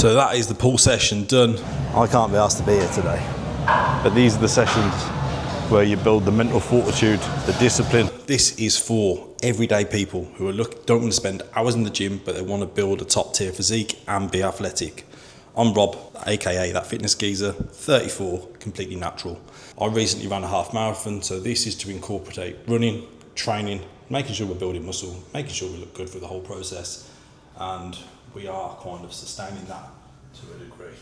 So that is the pull session done. I can't be asked to be here today. But these are the sessions where you build the mental fortitude, the discipline. This is for everyday people who don't want to spend hours in the gym, but they want to build a top tier physique and be athletic. I'm Rob, aka Thatfitnessgeezer, 34, completely natural. I recently ran a half marathon, so this is to incorporate running, training, making sure we're building muscle, making sure we look good through the whole process, and we are kind of sustaining that to a degree.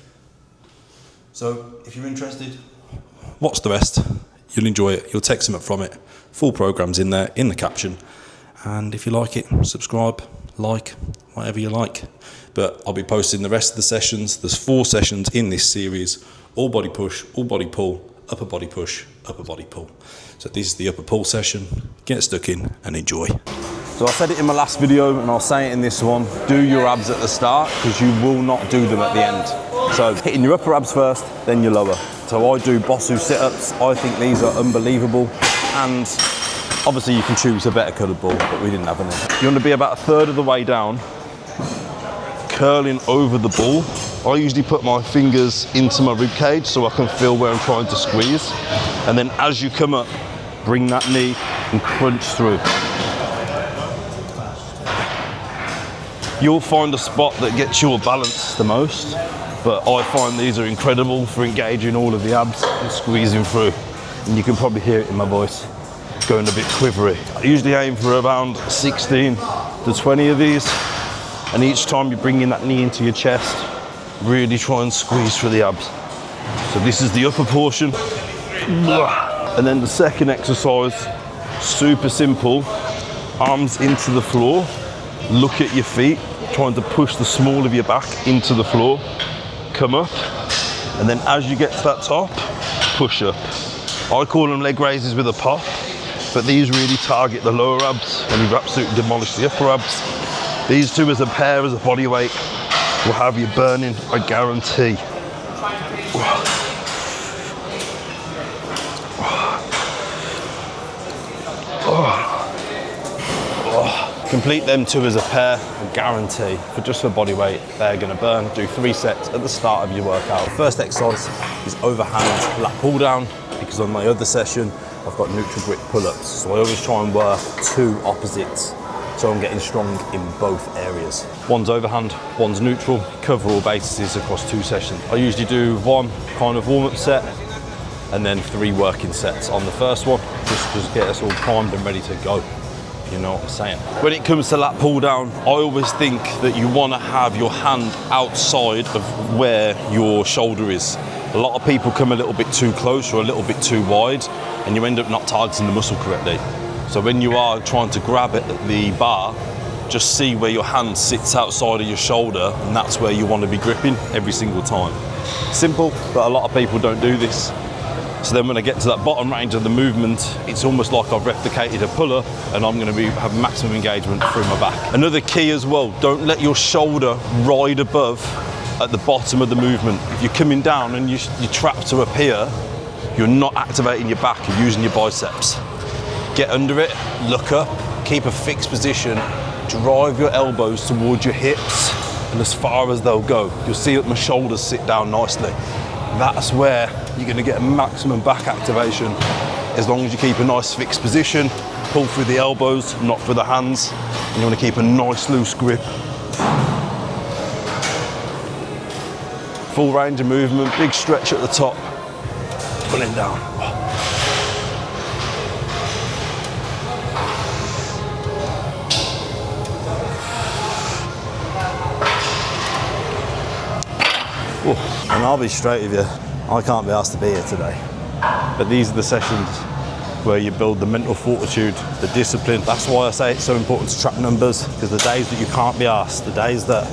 So if you're interested, watch the rest. You'll enjoy it, you'll take something from it. Full program's in there, in the caption. And if you like it, subscribe, like, whatever you like. But I'll be posting the rest of the sessions. There's 4 sessions in this series. All body push, all body pull, upper body push, upper body pull. So this is the upper pull session. Get stuck in and enjoy. So I said it in my last video and I'll say it in this one. Do your abs at the start because you will not do them at the end. So hitting your upper abs first, then your lower. So I do Bosu sit-ups. I think these are unbelievable. And obviously you can choose a better coloured ball, but we didn't have any. You want to be about a third of the way down, curling over the ball. I usually put my fingers into my rib cage so I can feel where I'm trying to squeeze. And then as you come up, bring that knee and crunch through. You'll find a spot that gets your balance the most, but I find these are incredible for engaging all of the abs and squeezing through. And you can probably hear it in my voice, going a bit quivery. I usually aim for around 16 to 20 of these, and each time you're bringing that knee into your chest, really try and squeeze through the abs. So this is the upper portion. And then the second exercise, super simple, arms into the floor, look at your feet, trying to push the small of your back into the floor, come up, and then as you get to that top, push up. I call them leg raises with a pop, but these really target the lower abs and you've absolutely demolished the upper abs. These two as a pair, as a body weight, will have you burning, I guarantee. Complete them 2 as a pair, I guarantee, just for body weight, they're gonna burn. Do 3 sets at the start of your workout. First exercise is overhand lat pull down, because on my other session, I've got neutral grip pull-ups. So I always try and work 2 opposites, so I'm getting strong in both areas. One's overhand, one's neutral, cover all bases across 2 sessions. I usually do 1 kind of warm-up set, and then 3 working sets on the first one, just to get us all primed and ready to go. You know what I'm saying? When it comes to lat pull down, I always think that you want to have your hand outside of where your shoulder is. A lot of people come a little bit too close or a little bit too wide, and you end up not targeting the muscle correctly. So when you are trying to grab it at the bar, just see where your hand sits outside of your shoulder, and that's where you want to be gripping every single time. Simple, but a lot of people don't do this. So then when I get to that bottom range of the movement, it's almost like I've replicated a pull-up and I'm going to have maximum engagement through my back. Another key as well, don't let your shoulder ride above at the bottom of the movement. If you're coming down and you're trapped to up here, you're not activating your back, you're using your biceps. Get under it, look up, keep a fixed position, drive your elbows towards your hips and as far as they'll go. You'll see that my shoulders sit down nicely. That's where you're going to get a maximum back activation as long as you keep a nice fixed position, pull through the elbows, not through the hands, and you want to keep a nice loose grip. Full range of movement, big stretch at the top, pulling down. And I'll be straight with you, I can't be asked to be here today. But these are the sessions where you build the mental fortitude, the discipline. That's why I say it's so important to track numbers, because the days that you can't be asked, the days that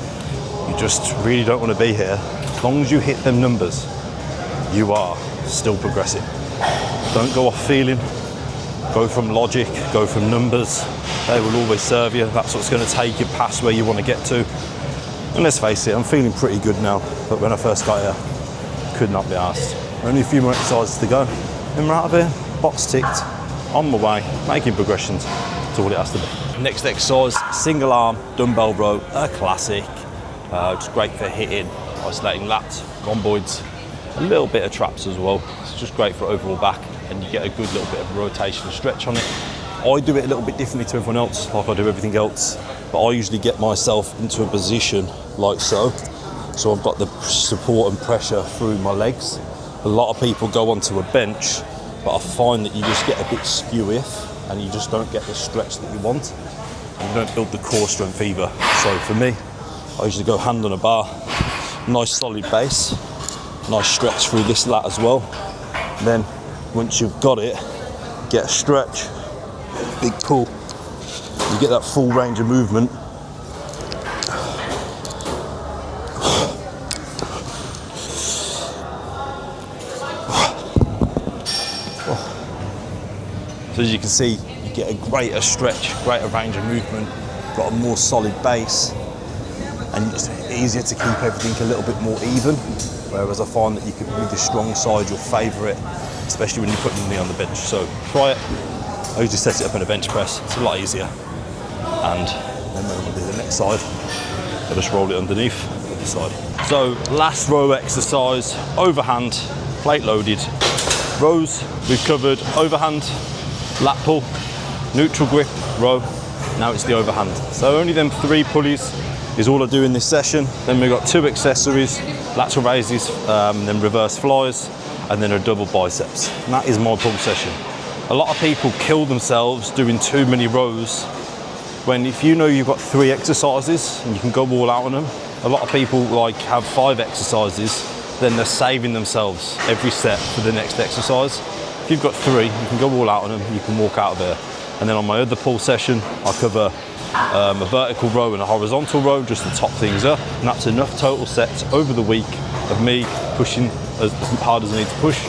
you just really don't want to be here, as long as you hit them numbers, you are still progressing. Don't go off feeling, go from logic, go from numbers. They will always serve you. That's what's going to take you past where you want to get to. And let's face it, I'm feeling pretty good now, but when I first got here, could not be asked. Only a few more exercises to go, and we're out of here, box ticked, on my way, making progressions. That's all it has to be. Next exercise, single arm dumbbell row, a classic. Just great for hitting isolating lats, rhomboids, a little bit of traps as well. It's just great for overall back, and you get a good little bit of rotation and stretch on it. I do it a little bit differently to everyone else, like I do everything else, but I usually get myself into a position like so. So I've got the support and pressure through my legs. A lot of people go onto a bench, but I find that you just get a bit skew-if and you just don't get the stretch that you want. And you don't build the core strength either. So for me, I usually go hand on a bar, nice solid base, nice stretch through this lat as well. Then once you've got it, get a stretch, big pull, you get that full range of movement. So as you can see, you get a greater stretch, greater range of movement, got a more solid base, and it's easier to keep everything a little bit more even. Whereas I find that you can, with the strong side, you'll favour it, especially when you're putting the knee on the bench. So try it. I usually set it up in a bench press. It's a lot easier. And then when we do the next side, I just roll it underneath the side. So last row exercise, overhand, plate loaded. Rows, we've covered overhand, lat pull, neutral grip, row. Now it's the overhand. So only them 3 pulleys is all I do in this session. Then we've got 2 accessories, lateral raises, then reverse flies, and then a double biceps. And that is my pull session. A lot of people kill themselves doing too many rows, when if you know you've got 3 exercises and you can go all out on them. A lot of people like have 5 exercises, then they're saving themselves every set for the next exercise. If you've got 3, you can go all out on them, you can walk out of there. And then on my other pull session, I cover a vertical row and a horizontal row just to top things up. And that's enough total sets over the week of me pushing as hard as I need to push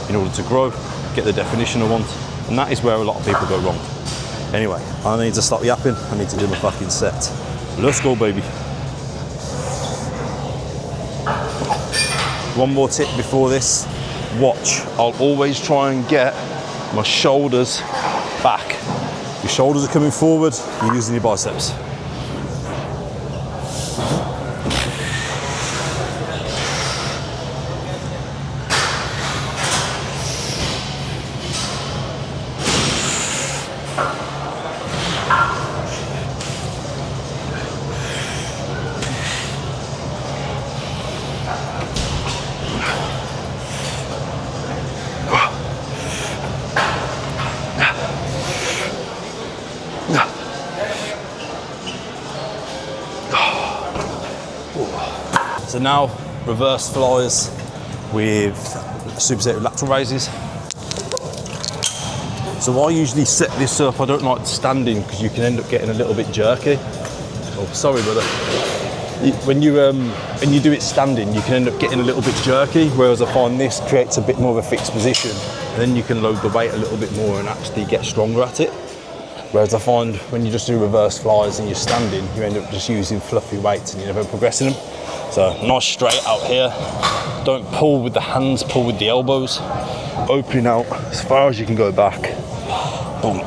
in order to grow, get the definition I want. And that is where a lot of people go wrong. Anyway, I need to stop yapping, I need to do my fucking set. Let's go, baby. One more tip before this, watch. I'll always try and get my shoulders back. Your shoulders are coming forward, you're using your biceps. So now, reverse flies with a superset with lateral raises. So I usually set this up, I don't like standing because you can end up getting a little bit jerky. Oh, sorry brother. When you do it standing, you can end up getting a little bit jerky, whereas I find this creates a bit more of a fixed position, and then you can load the weight a little bit more and actually get stronger at it. Whereas I find when you just do reverse flies and you're standing, you end up just using fluffy weights and you're never progressing them. So nice straight out here. Don't pull with the hands, pull with the elbows. Opening out as far as you can go back. Boom.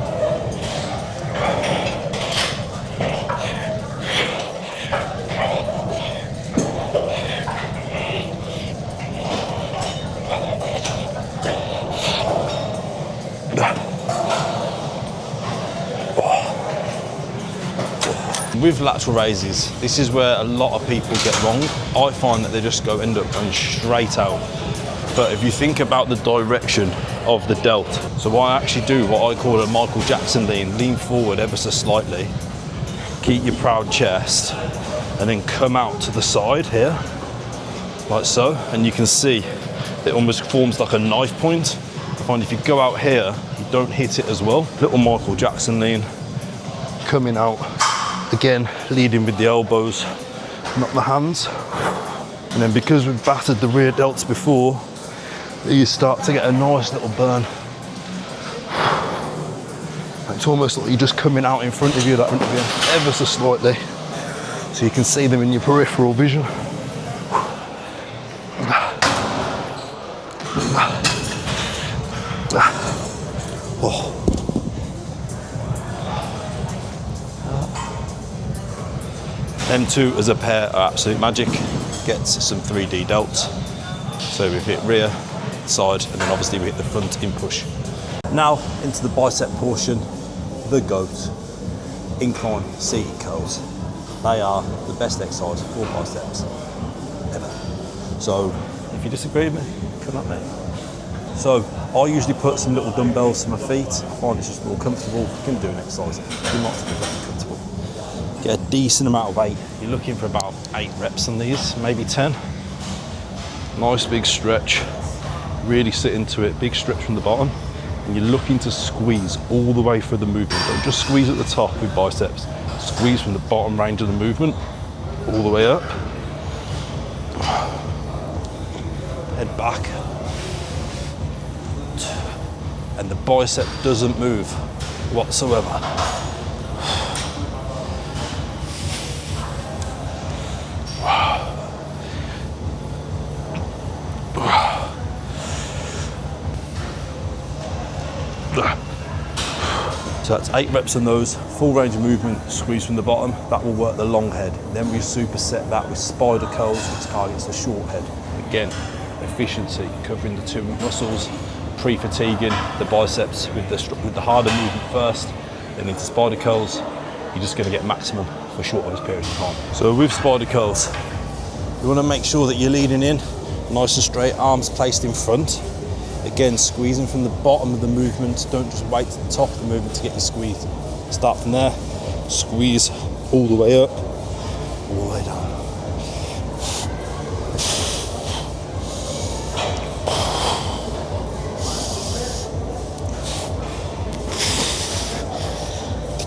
With lateral raises, this is where a lot of people get wrong. I find that they just end up going straight out. But if you think about the direction of the delt, so I actually do what I call a Michael Jackson lean forward ever so slightly, keep your proud chest, and then come out to the side here, like so, and you can see it almost forms like a knife point. I find if you go out here, you don't hit it as well. Little Michael Jackson lean, coming out. Again, leading with the elbows, not the hands. And then because we've battered the rear delts before, you start to get a nice little burn. It's almost like you're just coming out in front of you, ever so slightly. So you can see them in your peripheral vision. Oh. Them two as a pair are absolute magic. gets some 3D delts. So we've hit rear, side, and then obviously we hit the front in push. Now into the bicep portion, the GOAT, incline seated curls. They are the best exercise for biceps ever. So if you disagree with me, come at me. So I usually put some little dumbbells to my feet. I find it's just more comfortable. You can do an exercise. You're not very comfortable. Get a decent amount of weight. You're looking for about 8 reps on these, maybe 10. Nice big stretch. Really sit into it. Big stretch from the bottom. And you're looking to squeeze all the way through the movement. Don't just squeeze at the top with biceps. Squeeze from the bottom range of the movement all the way up. Head back. And the bicep doesn't move whatsoever. So that's 8 reps on those, full range of movement, squeeze from the bottom. That will work the long head. Then we superset that with spider curls, which targets the short head. Again, efficiency, covering the 2 muscles, pre-fatiguing the biceps with the harder movement first, then into spider curls. You're just going to get maximum for shortest periods of time. So with spider curls, you want to make sure that you're leaning in, nice and straight, arms placed in front. Again, squeezing from the bottom of the movement. Don't just wait to the top of the movement to get your squeeze. Start from there, squeeze all the way up, all the way down.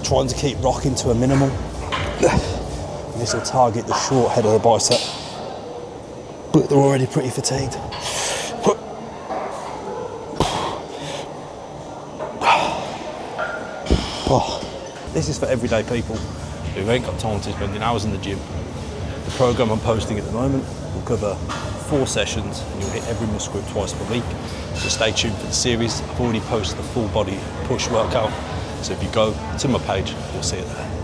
Trying to keep rocking to a minimum. This will target the short head of the bicep, but they're already pretty fatigued. Oh, this is for everyday people who ain't got time to spend hours in the gym. The program I'm posting at the moment will cover 4 sessions and you'll hit every muscle group twice per week. So stay tuned for the series. I've already posted the full body push workout. So if you go to my page, you'll see it there.